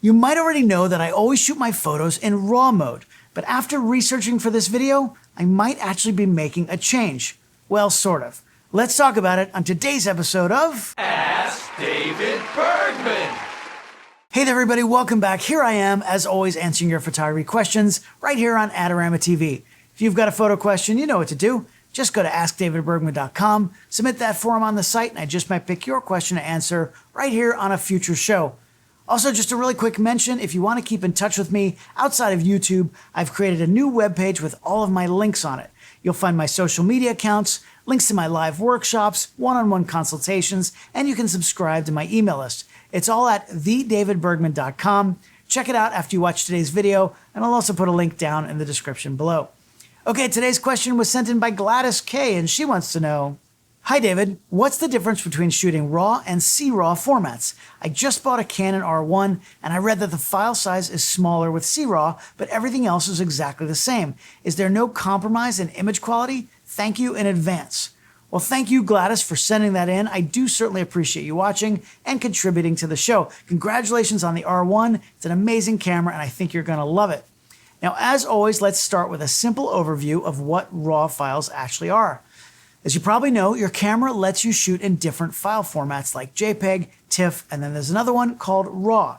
You might already know that I always shoot my photos in RAW mode, but after researching for this video, I might actually be making a change. Well, sort of. Let's talk about it on today's episode of Ask David Bergman. Hey there everybody, welcome back. Here I am, as always, answering your photography questions right here on Adorama TV. If you've got a photo question, you know what to do. Just go to askdavidbergman.com, submit that form on the site, and I just might pick your question to answer right here on a future show. Also, just a really quick mention, if you want to keep in touch with me outside of YouTube, I've created a new webpage with all of my links on it. You'll find my social media accounts, links to my live workshops, one-on-one consultations, and you can subscribe to my email list. It's all at thedavidbergman.com. Check it out after you watch today's video, and I'll also put a link down in the description below. Okay, today's question was sent in by Gladys K, and she wants to know, Hi David, what's the difference between shooting RAW and sRAW formats? I just bought a Canon R1 and I read that the file size is smaller with sRAW, but everything else is exactly the same. Is there no compromise in image quality? Thank you in advance. Well, thank you Gladys for sending that in. I do certainly appreciate you watching and contributing to the show. Congratulations on the R1. It's an amazing camera and I think you're going to love it. Now, as always, let's start with a simple overview of what RAW files actually are. As you probably know, your camera lets you shoot in different file formats like JPEG, TIFF, and then there's another one called RAW.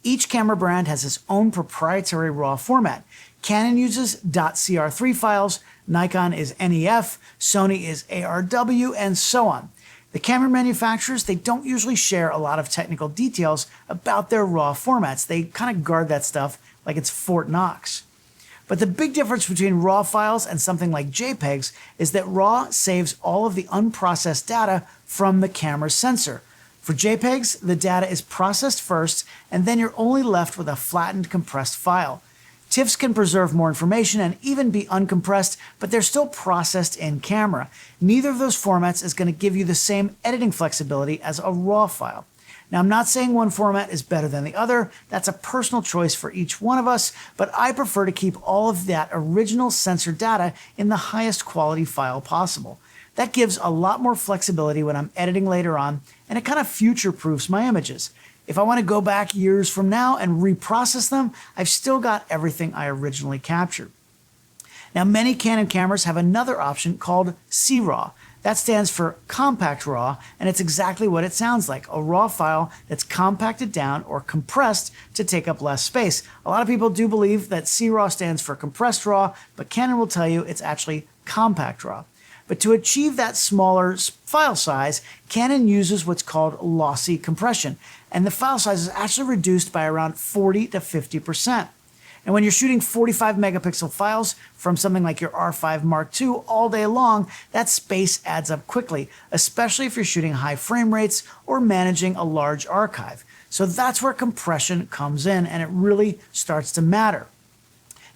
Each camera brand has its own proprietary RAW format. Canon uses .cr3 files, Nikon is NEF, Sony is ARW, and so on. The camera manufacturers, they don't usually share a lot of technical details about their RAW formats. They kind of guard that stuff like it's Fort Knox. But the big difference between RAW files and something like JPEGs is that RAW saves all of the unprocessed data from the camera's sensor. For JPEGs, the data is processed first, and then you're only left with a flattened, compressed file. TIFFs can preserve more information and even be uncompressed, but they're still processed in camera. Neither of those formats is going to give you the same editing flexibility as a RAW file. Now, I'm not saying one format is better than the other. That's a personal choice for each one of us, but I prefer to keep all of that original sensor data in the highest quality file possible. That gives a lot more flexibility when I'm editing later on, and it kind of future-proofs my images. If I want to go back years from now and reprocess them, I've still got everything I originally captured. Now, many Canon cameras have another option called cRAW. That stands for Compact RAW, and it's exactly what it sounds like, a RAW file that's compacted down or compressed to take up less space. A lot of people do believe that cRAW stands for Compressed RAW, but Canon will tell you it's actually Compact RAW. But to achieve that smaller file size, Canon uses what's called lossy compression, and the file size is actually reduced by around 40 to 50%. And when you're shooting 45 megapixel files from something like your R5 Mark II all day long, that space adds up quickly, especially if you're shooting high frame rates or managing a large archive. So that's where compression comes in, and it really starts to matter.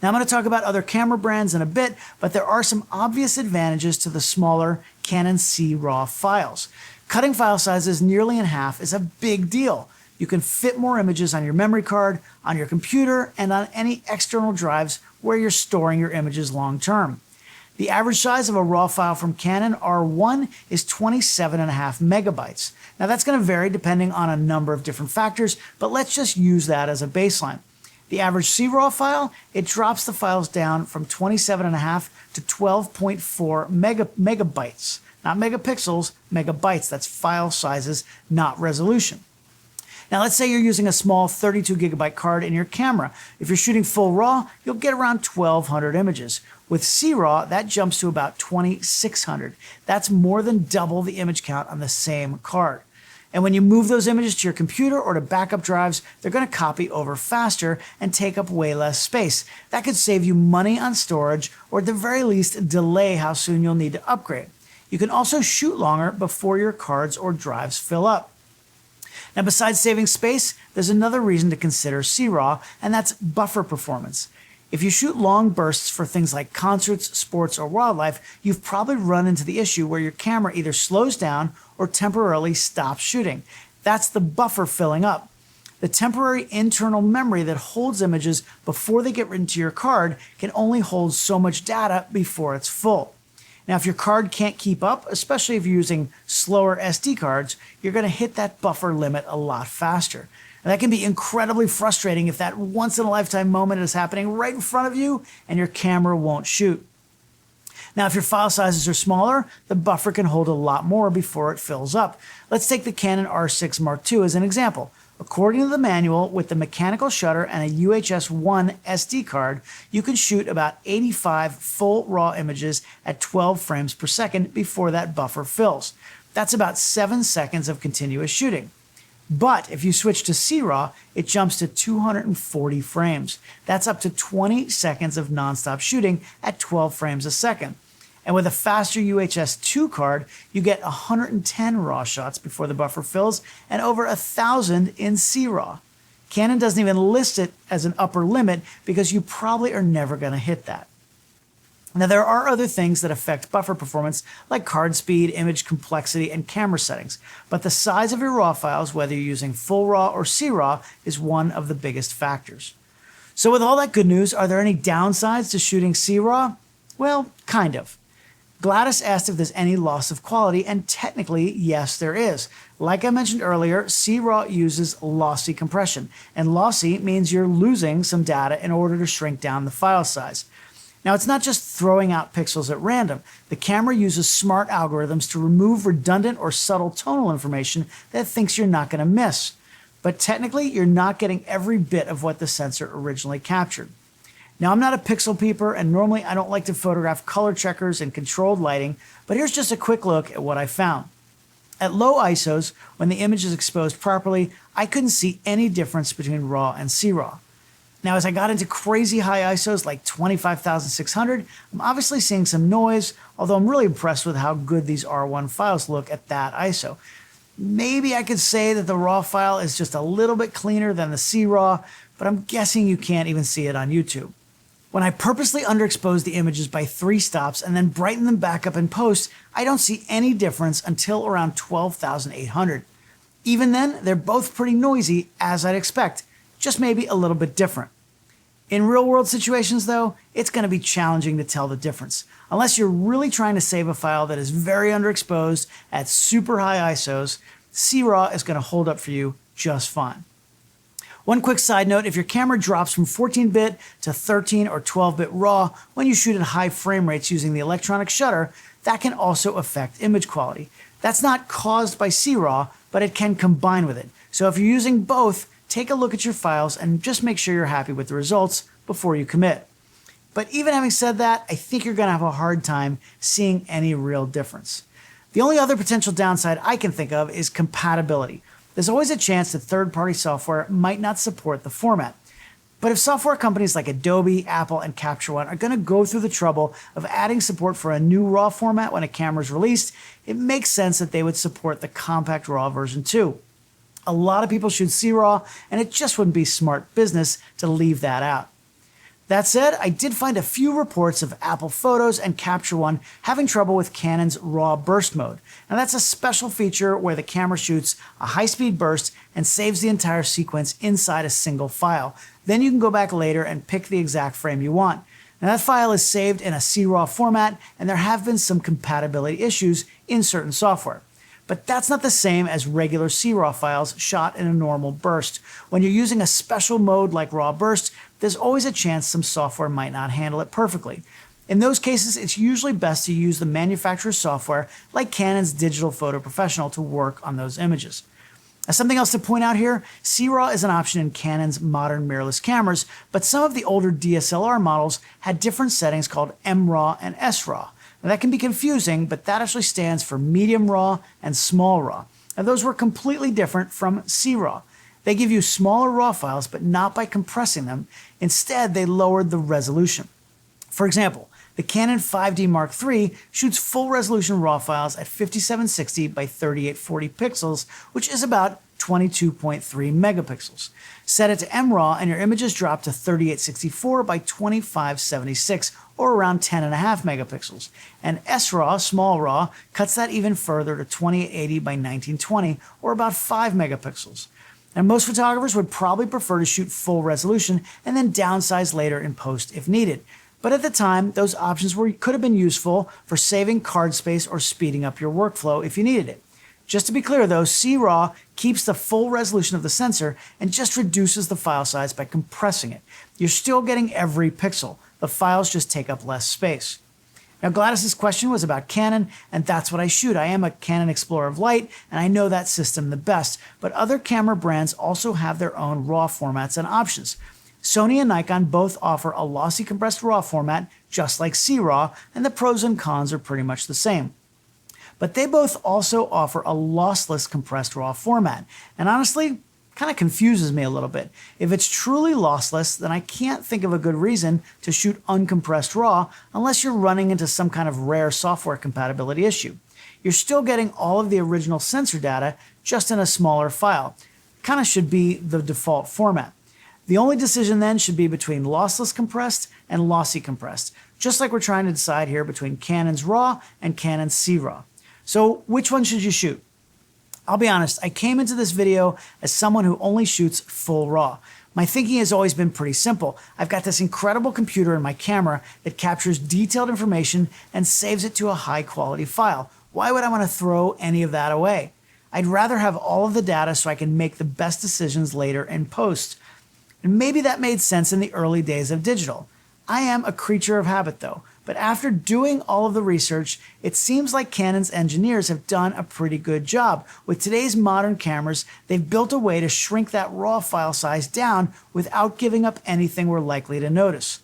Now, I'm going to talk about other camera brands in a bit, but there are some obvious advantages to the smaller Canon cRAW files. Cutting file sizes nearly in half is a big deal. You can fit more images on your memory card, on your computer, and on any external drives where you're storing your images long term. The average size of a RAW file from Canon R1 is 27.5 megabytes. Now that's going to vary depending on a number of different factors, but let's just use that as a baseline. The average cRAW file, it drops the files down from 27.5 to 12.4 megabytes. Not megapixels, megabytes. That's file sizes, not resolution. Now, let's say you're using a small 32 gigabyte card in your camera. If you're shooting full RAW, you'll get around 1,200 images. With cRAW, that jumps to about 2,600. That's more than double the image count on the same card. And when you move those images to your computer or to backup drives, they're going to copy over faster and take up way less space. That could save you money on storage, or at the very least, delay how soon you'll need to upgrade. You can also shoot longer before your cards or drives fill up. Now, besides saving space, there's another reason to consider cRAW, and that's buffer performance. If you shoot long bursts for things like concerts, sports, or wildlife, you've probably run into the issue where your camera either slows down or temporarily stops shooting. That's the buffer filling up. The temporary internal memory that holds images before they get written to your card can only hold so much data before it's full. Now, if your card can't keep up, especially if you're using slower SD cards, you're going to hit that buffer limit a lot faster. And that can be incredibly frustrating if that once-in-a-lifetime moment is happening right in front of you and your camera won't shoot. Now, if your file sizes are smaller, the buffer can hold a lot more before it fills up. Let's take the Canon R6 Mark II as an example. According to the manual, with the mechanical shutter and a UHS-1 SD card, you can shoot about 85 full RAW images at 12 frames per second before that buffer fills. That's about 7 seconds of continuous shooting. But if you switch to sRAW, it jumps to 240 frames. That's up to 20 seconds of nonstop shooting at 12 frames a second. And with a faster UHS-2 card, you get 110 RAW shots before the buffer fills and over 1,000 in sRAW. Canon doesn't even list it as an upper limit because you probably are never going to hit that. Now, there are other things that affect buffer performance, like card speed, image complexity, and camera settings. But the size of your RAW files, whether you're using full RAW or sRAW, is one of the biggest factors. So with all that good news, are there any downsides to shooting sRAW? Well, kind of. Gladys asked if there's any loss of quality, and technically, yes, there is. Like I mentioned earlier, sRAW uses lossy compression, and lossy means you're losing some data in order to shrink down the file size. Now, it's not just throwing out pixels at random. The camera uses smart algorithms to remove redundant or subtle tonal information that it thinks you're not going to miss. But technically, you're not getting every bit of what the sensor originally captured. Now, I'm not a pixel peeper, and normally I don't like to photograph color checkers and controlled lighting, but here's just a quick look at what I found. At low ISOs, when the image is exposed properly, I couldn't see any difference between RAW and sRAW. Now, as I got into crazy high ISOs like 25,600, I'm obviously seeing some noise, although I'm really impressed with how good these R1 files look at that ISO. Maybe I could say that the RAW file is just a little bit cleaner than the sRAW, but I'm guessing you can't even see it on YouTube. When I purposely underexpose the images by 3 stops and then brighten them back up in post, I don't see any difference until around 12,800. Even then, they're both pretty noisy, as I'd expect, just maybe a little bit different. In real-world situations, though, it's going to be challenging to tell the difference. Unless you're really trying to save a file that is very underexposed at super high ISOs, sRAW is going to hold up for you just fine. One quick side note, if your camera drops from 14-bit to 13 or 12-bit RAW when you shoot at high frame rates using the electronic shutter, that can also affect image quality. That's not caused by sRAW, but it can combine with it. So if you're using both, take a look at your files and just make sure you're happy with the results before you commit. But even having said that, I think you're going to have a hard time seeing any real difference. The only other potential downside I can think of is compatibility. There's always a chance that third-party software might not support the format. But if software companies like Adobe, Apple, and Capture One are going to go through the trouble of adding support for a new RAW format when a camera is released, it makes sense that they would support the compact RAW version too. A lot of people shoot sRAW, and it just wouldn't be smart business to leave that out. That said, I did find a few reports of Apple Photos and Capture One having trouble with Canon's RAW burst mode. Now that's a special feature where the camera shoots a high-speed burst and saves the entire sequence inside a single file. Then you can go back later and pick the exact frame you want. Now that file is saved in a sRAW format, and there have been some compatibility issues in certain software. But that's not the same as regular sRAW files shot in a normal burst. When you're using a special mode like RAW burst, there's always a chance some software might not handle it perfectly. In those cases, it's usually best to use the manufacturer's software like Canon's Digital Photo Professional to work on those images. Now, something else to point out here, sRAW is an option in Canon's modern mirrorless cameras, but some of the older DSLR models had different settings called mRAW and sRAW. Now, that can be confusing, but that actually stands for medium RAW and small RAW. Now, those were completely different from sRAW. They give you smaller RAW files, but not by compressing them. Instead, they lowered the resolution. For example, the Canon 5D Mark III shoots full-resolution RAW files at 5760 by 3840 pixels, which is about 22.3 megapixels. Set it to mRAW and your images drop to 3864 by 2576, or around 10.5 megapixels. And sRAW, small RAW, cuts that even further to 2880 by 1920, or about 5 megapixels. And most photographers would probably prefer to shoot full resolution and then downsize later in post if needed. But at the time, those options could have been useful for saving card space or speeding up your workflow if you needed it. Just to be clear though, sRAW keeps the full resolution of the sensor and just reduces the file size by compressing it. You're still getting every pixel. The files just take up less space. Now Gladys's question was about Canon, and that's what I shoot. I am a Canon Explorer of Light, and I know that system the best, but other camera brands also have their own RAW formats and options. Sony and Nikon both offer a lossy compressed RAW format, just like sRAW, and the pros and cons are pretty much the same. But they both also offer a lossless compressed RAW format, and honestly, kind of confuses me a little bit. If it's truly lossless, then I can't think of a good reason to shoot uncompressed RAW unless you're running into some kind of rare software compatibility issue. You're still getting all of the original sensor data, just in a smaller file. Kind of should be the default format. The only decision then should be between lossless compressed and lossy compressed, just like we're trying to decide here between Canon's RAW and Canon's sRAW. So which one should you shoot? I'll be honest, I came into this video as someone who only shoots full RAW. My thinking has always been pretty simple. I've got this incredible computer in my camera that captures detailed information and saves it to a high quality file. Why would I want to throw any of that away? I'd rather have all of the data so I can make the best decisions later in post. And maybe that made sense in the early days of digital. I am a creature of habit though, but after doing all of the research, it seems like Canon's engineers have done a pretty good job. With today's modern cameras, they've built a way to shrink that RAW file size down without giving up anything we're likely to notice.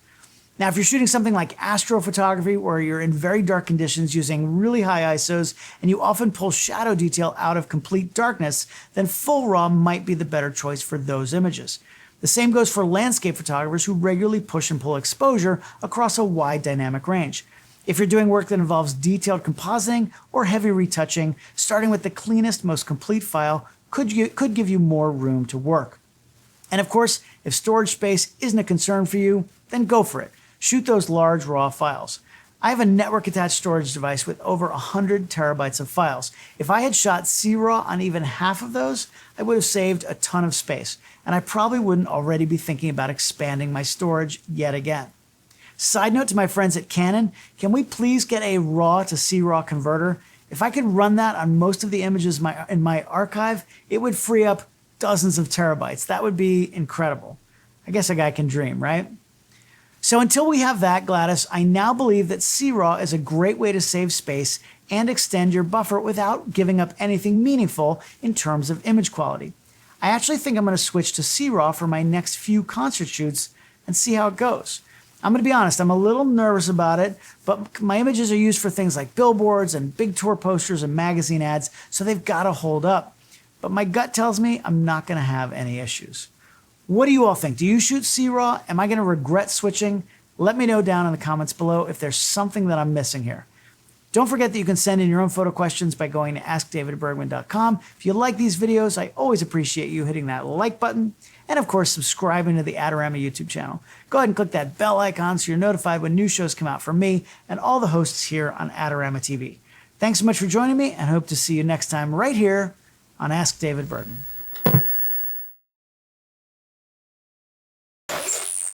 Now, if you're shooting something like astrophotography, where you're in very dark conditions using really high ISOs, and you often pull shadow detail out of complete darkness, then full RAW might be the better choice for those images. The same goes for landscape photographers who regularly push and pull exposure across a wide dynamic range. If you're doing work that involves detailed compositing or heavy retouching, starting with the cleanest, most complete file could give you more room to work. And of course, if storage space isn't a concern for you, then go for it. Shoot those large RAW files. I have a network-attached storage device with over 100 terabytes of files. If I had shot sRAW on even half of those, I would have saved a ton of space, and I probably wouldn't already be thinking about expanding my storage yet again. Side note to my friends at Canon, can we please get a RAW to sRAW converter? If I could run that on most of the images in my archive, it would free up dozens of terabytes. That would be incredible. I guess a guy can dream, right? So until we have that, Gladys, I now believe that sRAW is a great way to save space and extend your buffer without giving up anything meaningful in terms of image quality. I actually think I'm going to switch to sRAW for my next few concert shoots and see how it goes. I'm going to be honest, I'm a little nervous about it, but my images are used for things like billboards and big tour posters and magazine ads, so they've got to hold up. But my gut tells me I'm not going to have any issues. What do you all think? Do you shoot sRAW? Am I going to regret switching? Let me know down in the comments below if there's something that I'm missing here. Don't forget that you can send in your own photo questions by going to askdavidbergman.com. If you like these videos, I always appreciate you hitting that like button and, of course, subscribing to the Adorama YouTube channel. Go ahead and click that bell icon so you're notified when new shows come out from me and all the hosts here on Adorama TV. Thanks so much for joining me, and hope to see you next time right here on Ask David Bergman.